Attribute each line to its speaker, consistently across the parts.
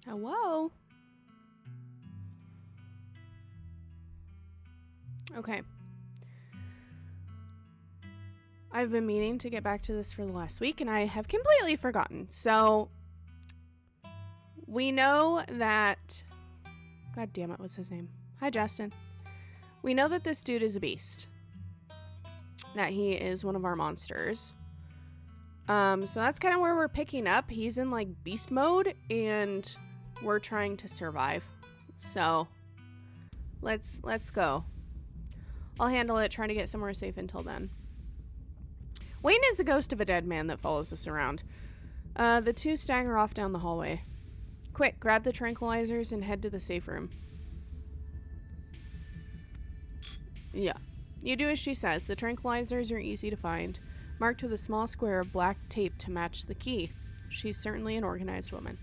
Speaker 1: Hello? Okay. I've been meaning to get back to this for the last week, and I have completely forgotten. So, we know that... God damn it, what's his name? Hi, Justin. We know that this dude is a beast. That he is one of our monsters. So that's kind of where we're picking up. He's in, like, beast mode, and we're trying to survive. So, let's go. I'll handle it, try to get somewhere safe until then. Wayne is the ghost of a dead man that follows us around. The two stagger off down the hallway. Quick, grab the tranquilizers and head to the safe room. Yeah. You do as she says. The tranquilizers are easy to find, marked with a small square of black tape to match the key. She's certainly an organized woman.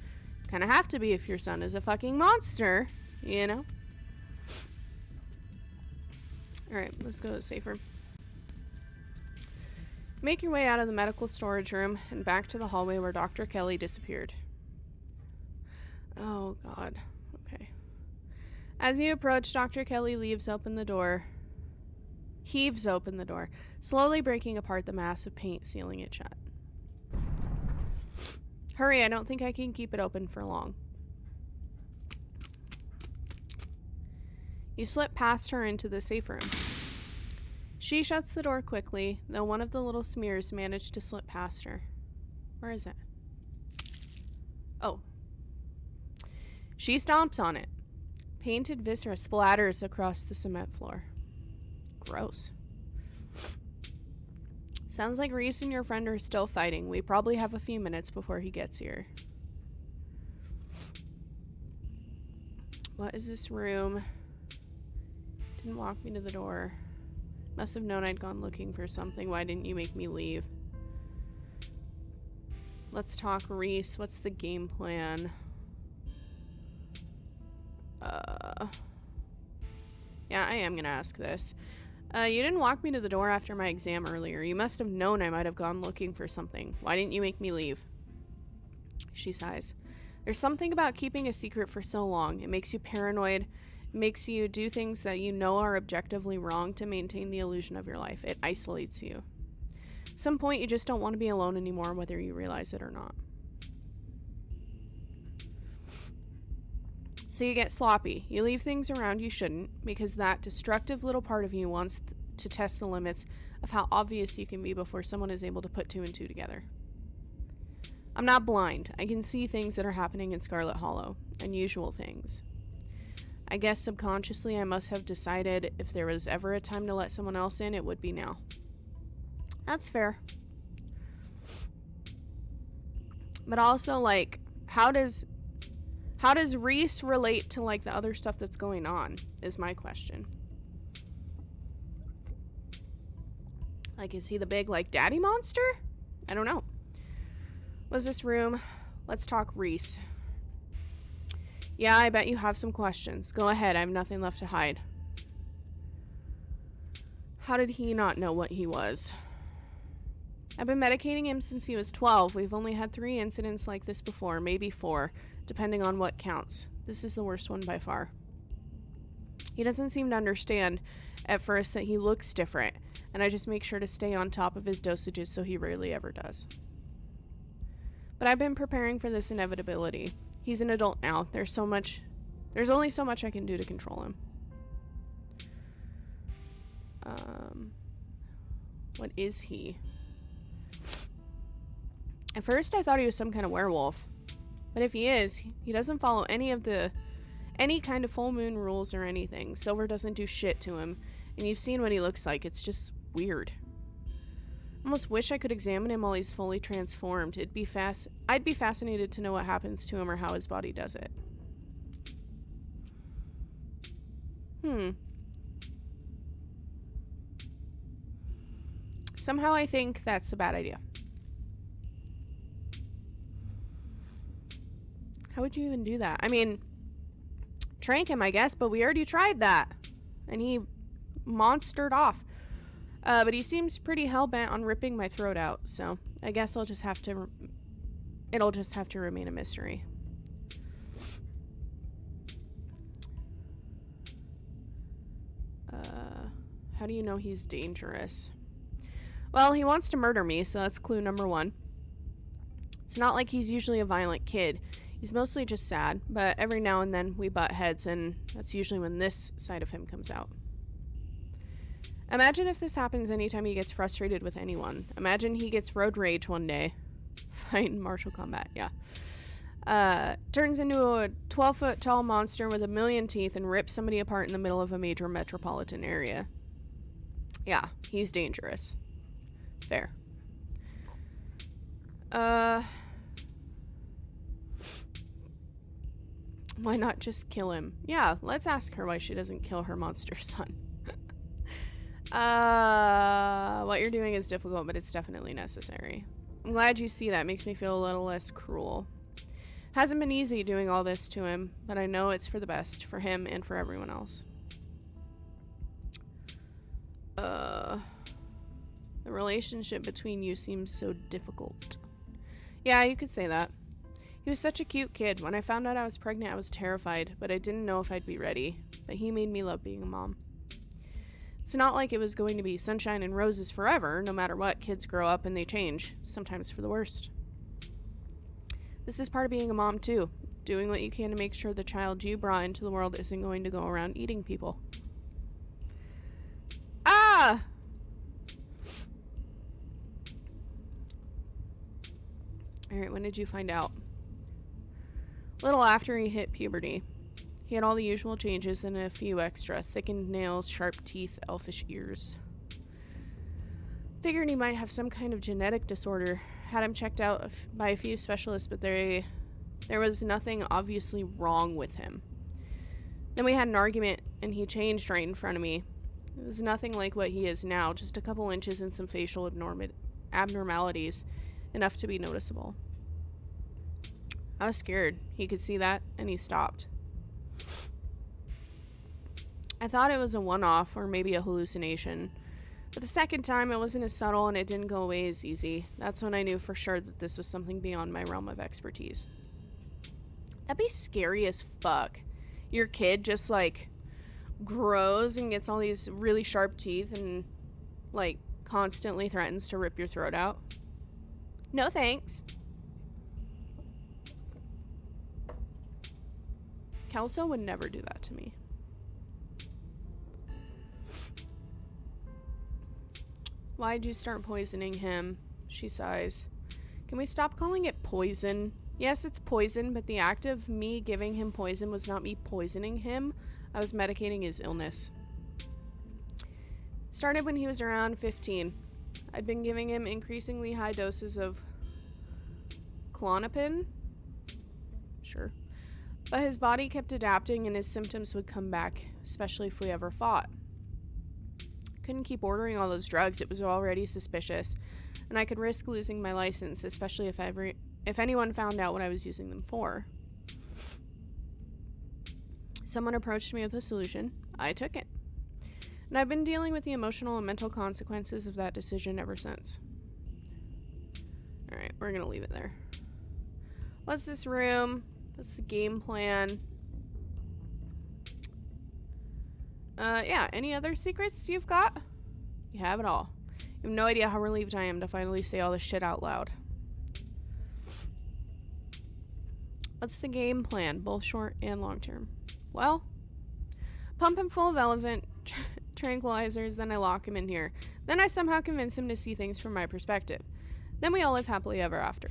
Speaker 1: Kinda have to be if your son is a fucking monster, you know? Alright, let's go to the safe room. Make your way out of the medical storage room and back to the hallway where Dr. Kelly disappeared. Oh, God. Okay. As you approach, Dr. Kelly heaves open the door, slowly breaking apart the mass of paint sealing it shut. Hurry, I don't think I can keep it open for long. You slip past her into the safe room. She shuts the door quickly, though one of the little smears managed to slip past her. Where is it? Oh. She stomps on it. Painted viscera splatters across the cement floor. Gross. Sounds like Reese and your friend are still fighting. We probably have a few minutes before he gets here. What is this room? Didn't walk me to the door. Must have known I'd gone looking for something. Why didn't you make me leave? Let's talk, Reese. What's the game plan? Yeah, I am gonna ask this. You didn't walk me to the door after my exam earlier. You must have known I might have gone looking for something. Why didn't you make me leave? She sighs. There's something about keeping a secret for so long. It makes you paranoid. It makes you do things that you know are objectively wrong to maintain the illusion of your life. It isolates you. At some point, you just don't want to be alone anymore, whether you realize it or not. So you get sloppy. You leave things around you shouldn't, because that destructive little part of you wants to test the limits of how obvious you can be before someone is able to put two and two together. I'm not blind. I can see things that are happening in Scarlet Hollow. Unusual things. I guess subconsciously I must have decided if there was ever a time to let someone else in, it would be now. That's fair. But also, like, how does Reese relate to, like, the other stuff that's going on, is my question. Like, is he the big, like, daddy monster? I don't know. What's this room? Let's talk Reese. Yeah, I bet you have some questions. Go ahead, I have nothing left to hide. How did he not know what he was? I've been medicating him since he was 12. We've only had 3 incidents like this before, maybe 4. Depending on what counts. This is the worst one by far. He doesn't seem to understand at first that he looks different, and I just make sure to stay on top of his dosages so he rarely ever does. But I've been preparing for this inevitability. He's an adult now. There's only so much I can do to control him. What is he? At first I thought he was some kind of werewolf. But if he is, he doesn't follow any kind of full moon rules or anything. Silver doesn't do shit to him, and you've seen what he looks like. It's just weird. I almost wish I could examine him while he's fully transformed. I'd be fascinated to know what happens to him or how his body does it. Somehow I think that's a bad idea. How would you even do that? I mean, trank him, I guess, but we already tried that. And he monstered off. But he seems pretty hell-bent on ripping my throat out, so I guess it'll just have to remain a mystery. How do you know he's dangerous? Well, he wants to murder me, so that's clue number 1. It's not like he's usually a violent kid. He's mostly just sad, but every now and then we butt heads, and that's usually when this side of him comes out. Imagine if this happens anytime he gets frustrated with anyone. Imagine he gets road rage one day. Fight in martial combat, yeah. Turns into a 12-foot tall monster with a million teeth and rips somebody apart in the middle of a major metropolitan area. Yeah, he's dangerous. Fair. Why not just kill him? Yeah, let's ask her why she doesn't kill her monster son. What you're doing is difficult, but it's definitely necessary. I'm glad you see that. Makes me feel a little less cruel. Hasn't been easy doing all this to him, but I know it's for the best, for him and for everyone else. The relationship between you seems so difficult. Yeah, you could say that. He was such a cute kid. When I found out I was pregnant, I was terrified, but I didn't know if I'd be ready. But he made me love being a mom. It's not like it was going to be sunshine and roses forever. No matter what, kids grow up and they change, sometimes for the worst. This is part of being a mom, too. Doing what you can to make sure the child you brought into the world isn't going to go around eating people. Ah! Alright, when did you find out? A little after he hit puberty. He had all the usual changes and a few extra. Thickened nails, sharp teeth, elfish ears. Figured he might have some kind of genetic disorder. Had him checked out by a few specialists, but there was nothing obviously wrong with him. Then we had an argument, and he changed right in front of me. It was nothing like what he is now, just a couple inches and some facial abnormalities, enough to be noticeable. I was scared. He could see that, and he stopped. I thought it was a one-off, or maybe a hallucination. But the second time, it wasn't as subtle, and it didn't go away as easy. That's when I knew for sure that this was something beyond my realm of expertise. That'd be scary as fuck. Your kid just, like, grows and gets all these really sharp teeth and, like, constantly threatens to rip your throat out. No thanks. Kelso would never do that to me. Why'd you start poisoning him? She sighs. Can we stop calling it poison? Yes, it's poison, but the act of me giving him poison was not me poisoning him. I was medicating his illness. Started when he was around 15. I'd been giving him increasingly high doses of Klonopin. Sure. But his body kept adapting and his symptoms would come back, especially if we ever fought. Couldn't keep ordering all those drugs. It was already suspicious, and I could risk losing my license, especially if anyone found out what I was using them for. Someone approached me with a solution. I took it. And I've been dealing with the emotional and mental consequences of that decision ever since. Alright, we're gonna leave it there. What's this room? What's the game plan? Yeah, any other secrets you've got? You have it all. You have no idea how relieved I am to finally say all this shit out loud. What's the game plan, both short and long term? Well, pump him full of elephant tranquilizers, then I lock him in here. Then I somehow convince him to see things from my perspective. Then we all live happily ever after.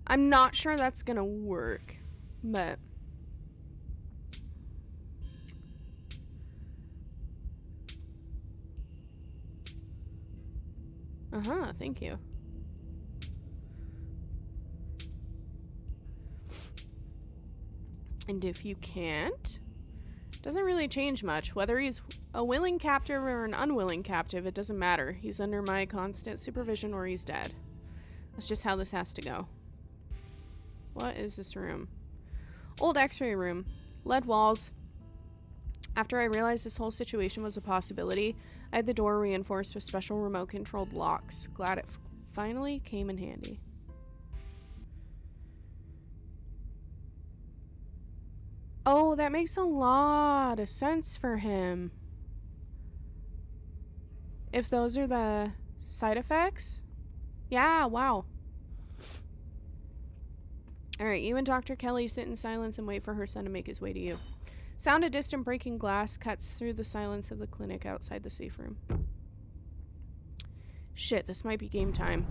Speaker 1: I'm not sure that's gonna work, but... thank you. And if you can't, it doesn't really change much. Whether he's a willing captive or an unwilling captive, it doesn't matter. He's under my constant supervision or he's dead. That's just how this has to go. What is this room? Old x-ray room. Lead walls. After I realized this whole situation was a possibility, I had the door reinforced with special remote-controlled locks. Glad it finally came in handy. Oh, that makes a lot of sense for him. If those are the side effects? Yeah, wow. Alright, you and Dr. Kelly sit in silence and wait for her son to make his way to you. Sound of distant breaking glass cuts through the silence of the clinic outside the safe room. Shit, this might be game time.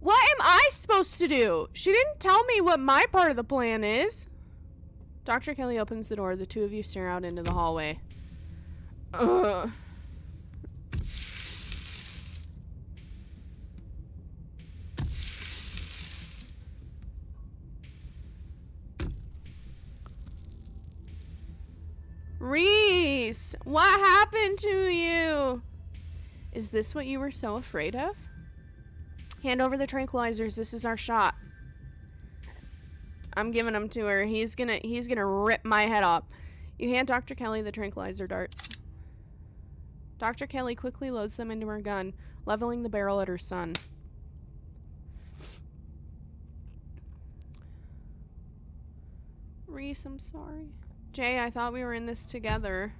Speaker 1: What am I supposed to do? She didn't tell me what my part of the plan is. Dr. Kelly opens the door. The two of you stare out into the hallway. Ugh. Reese, what happened to you? Is this what you were so afraid of? Hand over the tranquilizers. This is our shot. I'm giving them to her. He's gonna rip my head off. You hand Dr. Kelly the tranquilizer darts. Dr. Kelly quickly loads them into her gun, leveling the barrel at her son. Reese, I'm sorry. Jay, I thought we were in this together.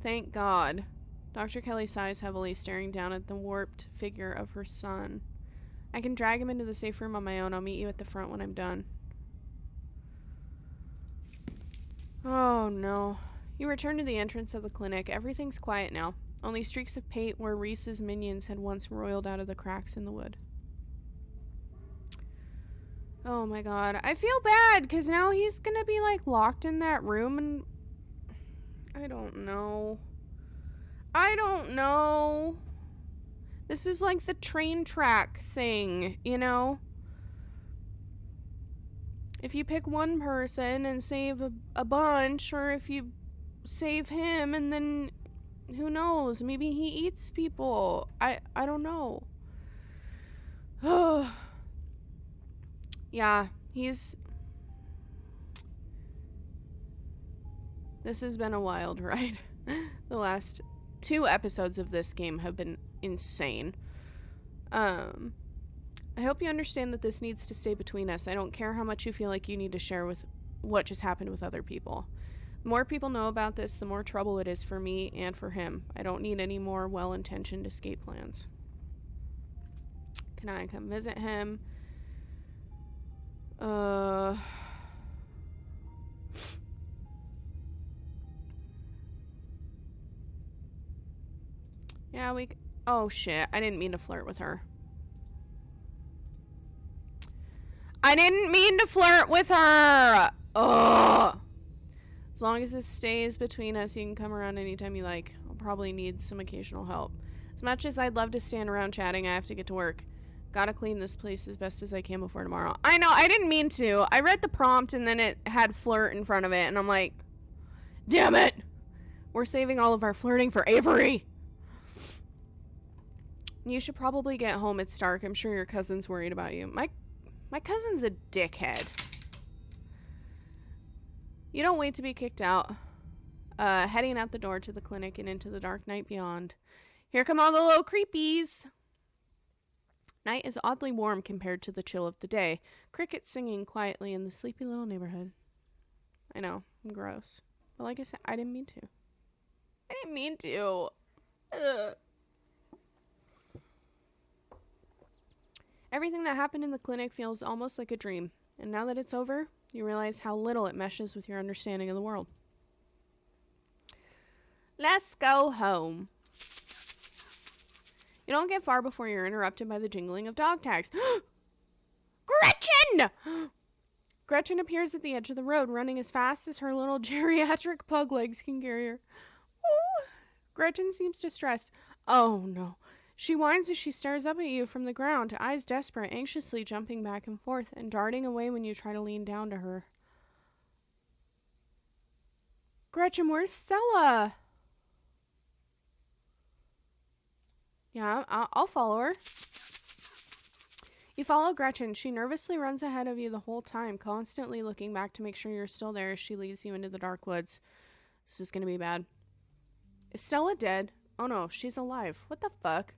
Speaker 1: Thank God. Dr. Kelly sighs heavily, staring down at the warped figure of her son. I can drag him into the safe room on my own. I'll meet you at the front when I'm done. Oh, no. You return to the entrance of the clinic. Everything's quiet now. Only streaks of paint where Reese's minions had once roiled out of the cracks in the wood. Oh my God. I feel bad because now he's gonna be like locked in that room and I don't know. This is like the train track thing, you know? If you pick one person and save a bunch, or if you save him and then who knows, maybe he eats people. I don't know. Oh. Yeah, this has been a wild ride. The last 2 episodes of this game have been insane. I hope you understand that this needs to stay between us. I don't care how much you feel like you need to share with what just happened with other people. The more people know about this, the more trouble it is for me and for him. I don't need any more well-intentioned escape plans. Can I come visit him? Yeah, oh shit, I didn't mean to flirt with her. Ugh. As long as this stays between us, you can come around anytime you like. I'll probably need some occasional help. As much as I'd love to stand around chatting, I have to get to work. Gotta clean this place as best as I can before tomorrow. I know, I didn't mean to. I read the prompt and then it had flirt in front of it, and I'm like, damn it! We're saving all of our flirting for Avery! You should probably get home. It's dark. I'm sure your cousin's worried about you. My cousin's a dickhead. You don't wait to be kicked out. Heading out the door to the clinic and into the dark night beyond. Here come all the little creepies! Night is oddly warm compared to the chill of the day. Crickets singing quietly in the sleepy little neighborhood. I know, I'm gross. But like I said, I didn't mean to. Ugh. Everything that happened in the clinic feels almost like a dream. And now that it's over, you realize how little it meshes with your understanding of the world. Let's go home. You don't get far before you're interrupted by the jingling of dog tags. Gretchen! Gretchen appears at the edge of the road, running as fast as her little geriatric pug legs can carry her. Oh. Gretchen seems distressed. Oh, no. She whines as she stares up at you from the ground, eyes desperate, anxiously jumping back and forth and darting away when you try to lean down to her. Gretchen, where's Stella? Yeah, I'll follow her. You follow Gretchen. She nervously runs ahead of you the whole time, constantly looking back to make sure you're still there as she leads you into the dark woods. This is gonna be bad. Is Stella dead? Oh no, she's alive. What the fuck?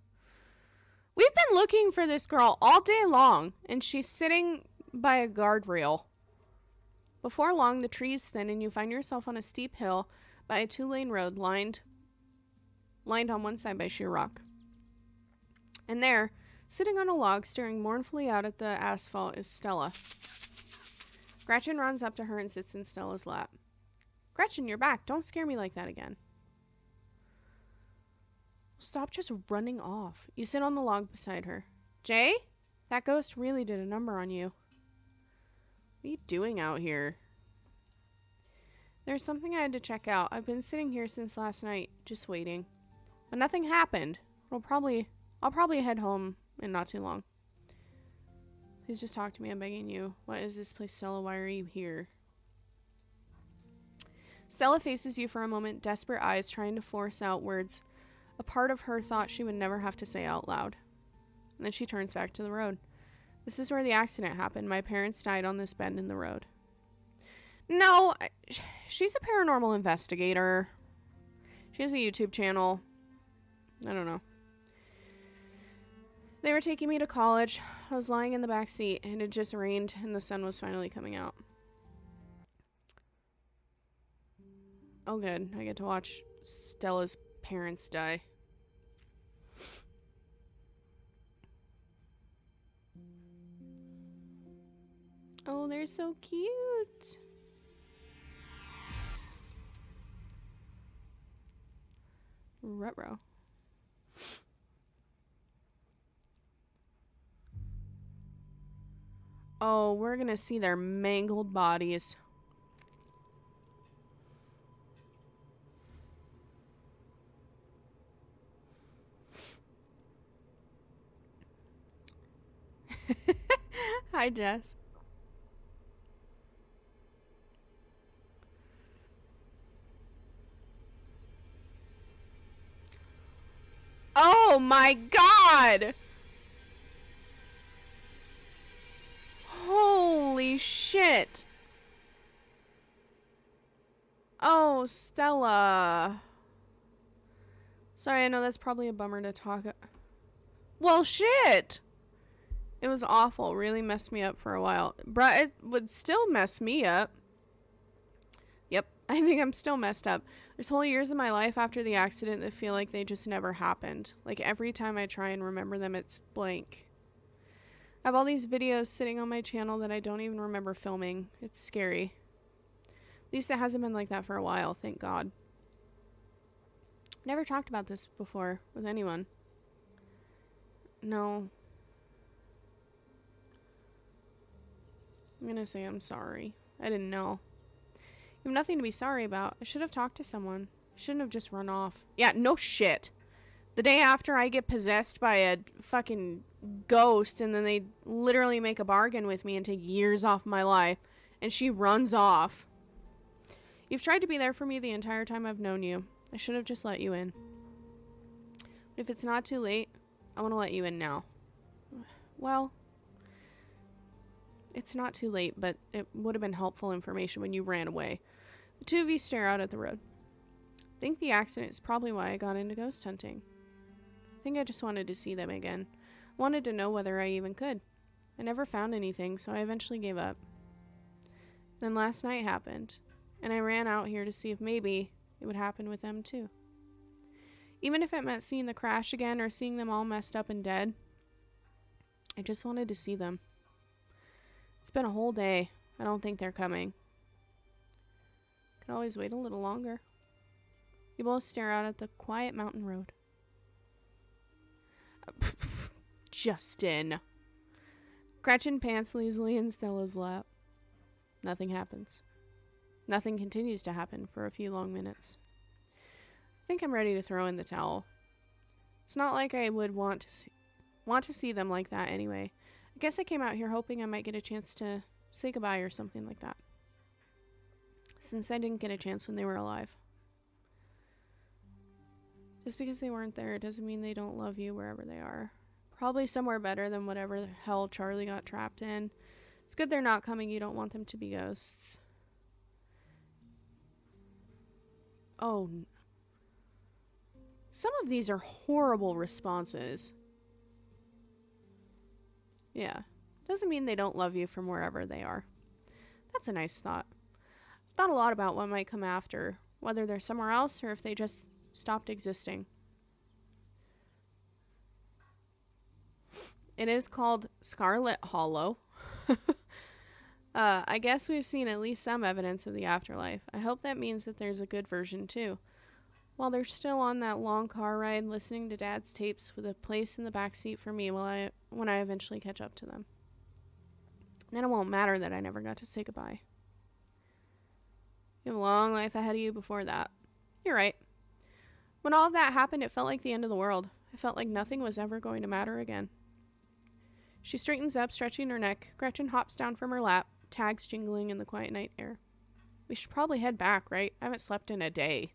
Speaker 1: We've been looking for this girl all day long, and she's sitting by a guardrail. Before long, the trees thin and you find yourself on a steep hill by a 2-lane road lined on one side by sheer rock. And there, sitting on a log, staring mournfully out at the asphalt, is Stella. Gretchen runs up to her and sits in Stella's lap. Gretchen, you're back. Don't scare me like that again. Stop just running off. You sit on the log beside her. Jay? That ghost really did a number on you. What are you doing out here? There's something I had to check out. I've been sitting here since last night, just waiting. But nothing happened. I'll probably head home in not too long. Please just talk to me, I'm begging you. What is this place, Stella? Why are you here? Stella faces you for a moment, desperate eyes trying to force out words a part of her thought she would never have to say out loud. And then she turns back to the road. This is where the accident happened. My parents died on this bend in the road. No, she's a paranormal investigator. She has a YouTube channel. I don't know. They were taking me to college. I was lying in the back seat, and it just rained, and the sun was finally coming out. Oh, good. I get to watch Stella's parents die. Oh, they're so cute. Ruh-roh. Oh, we're gonna see their mangled bodies. Hi, Jess. Oh my god! Holy shit! Oh, Stella. Sorry, I know that's probably a bummer to talk. Well, shit! It was awful. Really messed me up for a while. But it would still mess me up. Yep, I think I'm still messed up. There's whole years of my life after the accident that feel like they just never happened. Like every time I try and remember them, it's blank. I have all these videos sitting on my channel that I don't even remember filming. It's scary. At least it hasn't been like that for a while, thank God. Never talked about this before with anyone. No. I'm gonna say I'm sorry. I didn't know. You have nothing to be sorry about. I should have talked to someone. I shouldn't have just run off. Yeah, no shit. The day after I get possessed by a fucking ghost and then they literally make a bargain with me and take years off my life and she runs off. You've tried to be there for me the entire time I've known you. I should have just let you in. If it's not too late, I want to let you in now. Well, it's not too late, but it would have been helpful information when you ran away. The two of you stare out at the road. I think the accident is probably why I got into ghost hunting. I think I just wanted to see them again. Wanted to know whether I even could. I never found anything, so I eventually gave up. Then last night happened, and I ran out here to see if maybe it would happen with them too. Even if it meant seeing the crash again or seeing them all messed up and dead, I just wanted to see them. It's been a whole day. I don't think they're coming. Could always wait a little longer. You both stare out at the quiet mountain road. Justin. Gretchen pants lazily in Stella's lap. Nothing happens. Nothing continues to happen for a few long minutes. I think I'm ready to throw in the towel. It's not like I would want to see them like that anyway. I guess I came out here hoping I might get a chance to say goodbye or something like that. Since I didn't get a chance when they were alive. Just because they weren't there doesn't mean they don't love you wherever they are. Probably somewhere better than whatever the hell Charlie got trapped in. It's good they're not coming. You don't want them to be ghosts. Oh. Some of these are horrible responses. Yeah. Doesn't mean they don't love you from wherever they are. That's a nice thought. I've thought a lot about what might come after, whether they're somewhere else or if they just stopped existing. It is called Scarlet Hollow. I guess we've seen at least some evidence of the afterlife. I hope that means that there's a good version too. While they're still on that long car ride, listening to Dad's tapes with a place in the backseat for me when I eventually catch up to them. Then it won't matter that I never got to say goodbye. You have a long life ahead of you before that. You're right. When all of that happened, it felt like the end of the world. It felt like nothing was ever going to matter again. She straightens up, stretching her neck. Gretchen hops down from her lap, tags jingling in the quiet night air. We should probably head back, right? I haven't slept in a day.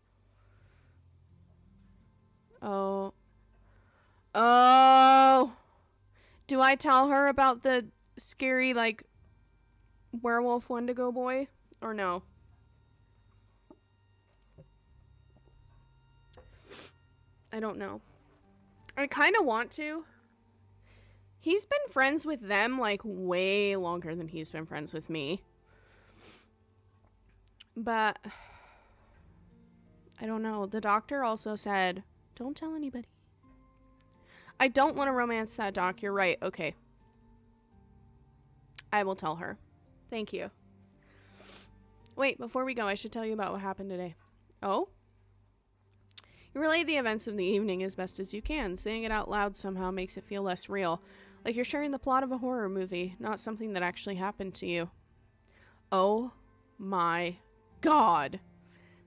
Speaker 1: Oh. Do I tell her about the scary, werewolf Wendigo boy? Or no? I don't know. I kind of want to. He's been friends with them, way longer than he's been friends with me. But I don't know. The doctor also said, don't tell anybody. I don't want to romance that doc. You're right. Okay. I will tell her. Thank you. Wait, before we go, I should tell you about what happened today. Oh? You relay the events of the evening as best as you can. Saying it out loud somehow makes it feel less real. Like you're sharing the plot of a horror movie, not something that actually happened to you. Oh my God.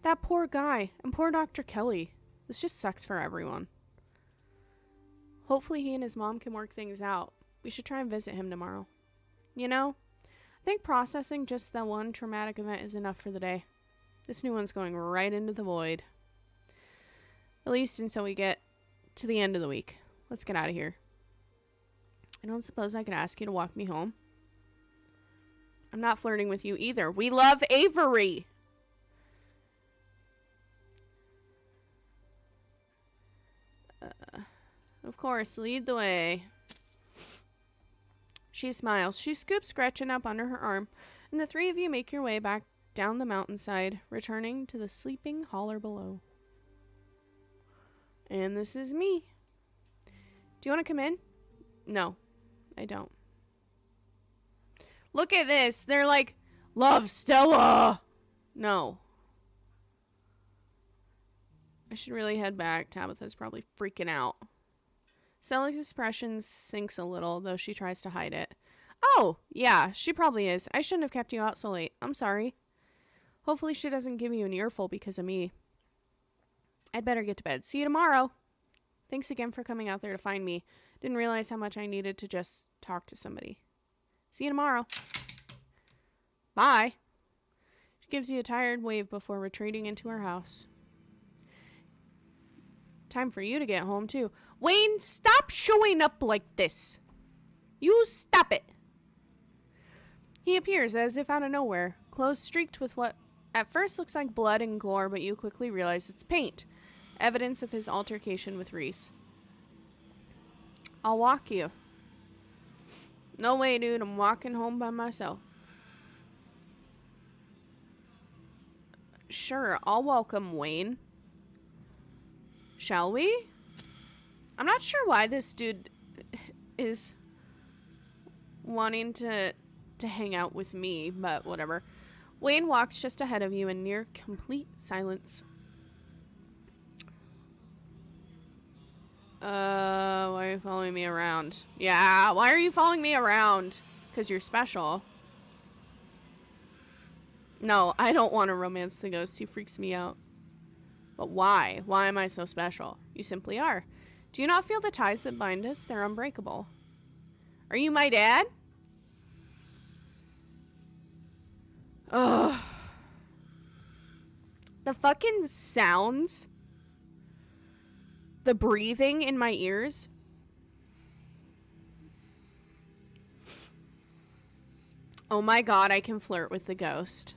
Speaker 1: That poor guy and poor Dr. Kelly. This just sucks for everyone. Hopefully he and his mom can work things out. We should try and visit him tomorrow. You know, I think processing just that one traumatic event is enough for the day. This new one's going right into the void. At least until we get to the end of the week. Let's get out of here. I don't suppose I could ask you to walk me home. I'm not flirting with you either. We love Avery! Of course, lead the way. She smiles. She scoops Gretchen up under her arm, and the three of you make your way back down the mountainside, returning to the sleeping holler below. And this is me. Do you want to come in? No, I don't. Look at this. They're like, love Stella. No. I should really head back. Tabitha's probably freaking out. Stella's expression sinks a little, though she tries to hide it. Oh, yeah, she probably is. I shouldn't have kept you out so late. I'm sorry. Hopefully she doesn't give you an earful because of me. I'd better get to bed. See you tomorrow. Thanks again for coming out there to find me. Didn't realize how much I needed to just talk to somebody. See you tomorrow. Bye. She gives you a tired wave before retreating into her house. Time for you to get home, too. Wayne, stop showing up like this. You stop it. He appears as if out of nowhere, clothes streaked with what at first looks like blood and gore, but you quickly realize it's paint. Evidence of his altercation with Reese. I'll walk you. No way, dude. I'm walking home by myself. Sure, I'll welcome Wayne. Shall we? I'm not sure why this dude is wanting to hang out with me, but whatever. Wayne walks just ahead of you in near complete silence. Why are you following me around? Yeah, why are you following me around? Because you're special. No, I don't want to romance the ghost. He freaks me out. But why? Why am I so special? You simply are. Do you not feel the ties that bind us? They're unbreakable. Are you my dad? Ugh. The fucking sounds. The breathing in my ears. Oh my God, I can flirt with the ghost.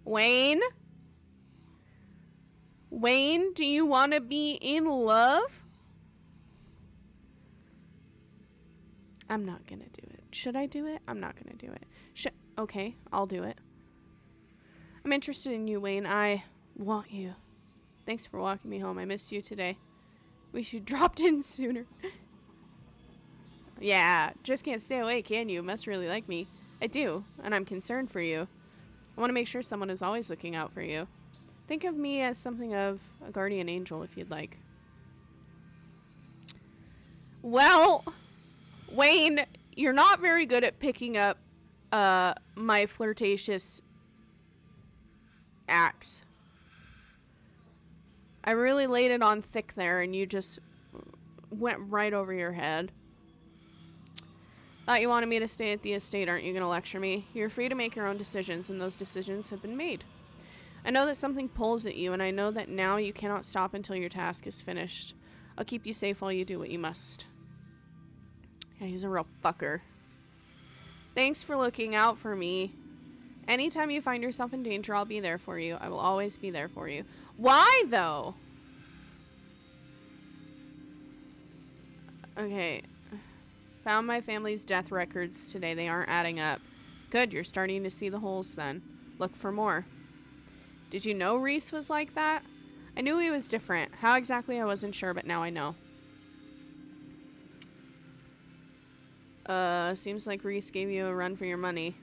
Speaker 1: Wayne? Wayne, do you want to be in love? I'm not gonna do it. Should I do it? I'm not gonna do it. Okay, I'll do it. I'm interested in you, Wayne. I want you. Thanks for walking me home. I missed you today. Wish you dropped in sooner. Yeah, just can't stay away, can you? Must really like me. I do, and I'm concerned for you. I want to make sure someone is always looking out for you. Think of me as something of a guardian angel if you'd like. Well, Wayne, you're not very good at picking up my flirtatious acts. I really laid it on thick there, and you just went right over your head. Thought you wanted me to stay at the estate, aren't you going to lecture me? You're free to make your own decisions, and those decisions have been made. I know that something pulls at you, and I know that now you cannot stop until your task is finished. I'll keep you safe while you do what you must. Yeah, he's a real fucker. Thanks for looking out for me. Anytime you find yourself in danger, I'll be there for you. I will always be there for you. Why, though? Okay. Found my family's death records today. They aren't adding up. Good, you're starting to see the holes then. Look for more. Did you know Reese was like that? I knew he was different. How exactly I wasn't sure, but now I know. Seems like Reese gave you a run for your money.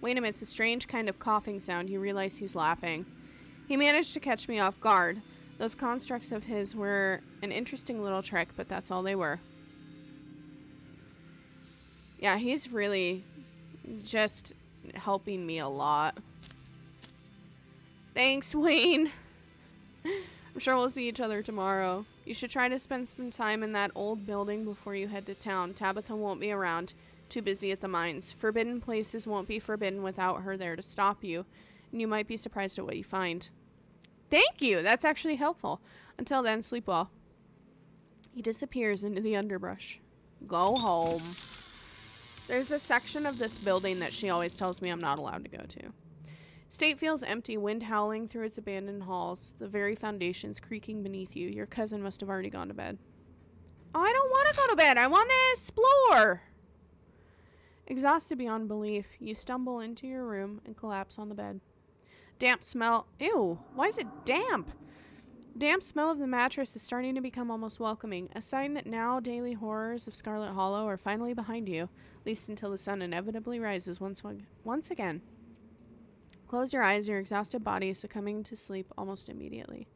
Speaker 1: Wait a minute, it's a strange kind of coughing sound. You realize he's laughing. He managed to catch me off guard. Those constructs of his were an interesting little trick, but that's all they were. Yeah, he's really just helping me a lot. Thanks, Wayne. I'm sure we'll see each other tomorrow. You should try to spend some time in that old building before you head to town. Tabitha won't be around. Too busy at the mines. Forbidden places won't be forbidden without her there to stop you. And you might be surprised at what you find. Thank you! That's actually helpful. Until then, sleep well. He disappears into the underbrush. Go home. There's a section of this building that she always tells me I'm not allowed to go to. State feels empty, wind howling through its abandoned halls, the very foundations creaking beneath you. Your cousin must have already gone to bed. Oh, I don't want to go to bed. I want to explore. Exhausted beyond belief, you stumble into your room and collapse on the bed. Damp smell. Ew, why is it damp? Damp smell of the mattress is starting to become almost welcoming, a sign that now daily horrors of Scarlet Hollow are finally behind you, at least until the sun inevitably rises once again. Close your eyes, your exhausted body is succumbing to sleep almost immediately.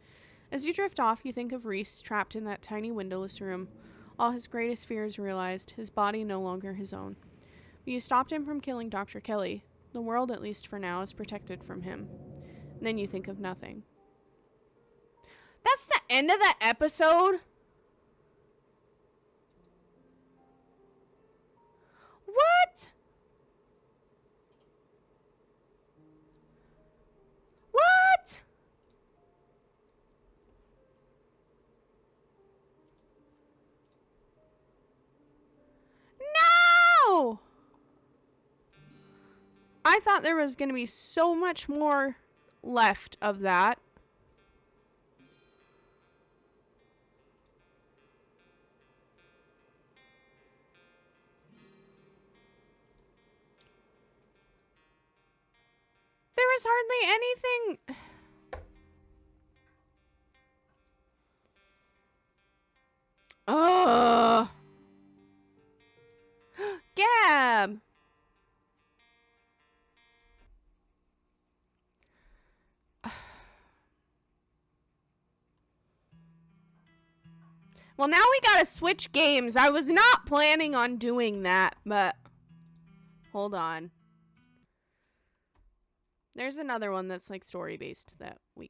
Speaker 1: As you drift off, you think of Reese trapped in that tiny windowless room, all his greatest fears realized, his body no longer his own. But you stopped him from killing Dr. Kelly. The world, at least for now, is protected from him. Then you think of nothing. That's the end of the episode? What? What? No! I thought there was going to be so much more left of that. There was hardly anything. Gab. Well, now we gotta switch games. I was not planning on doing that, but hold on. There's another one that's like story-based that we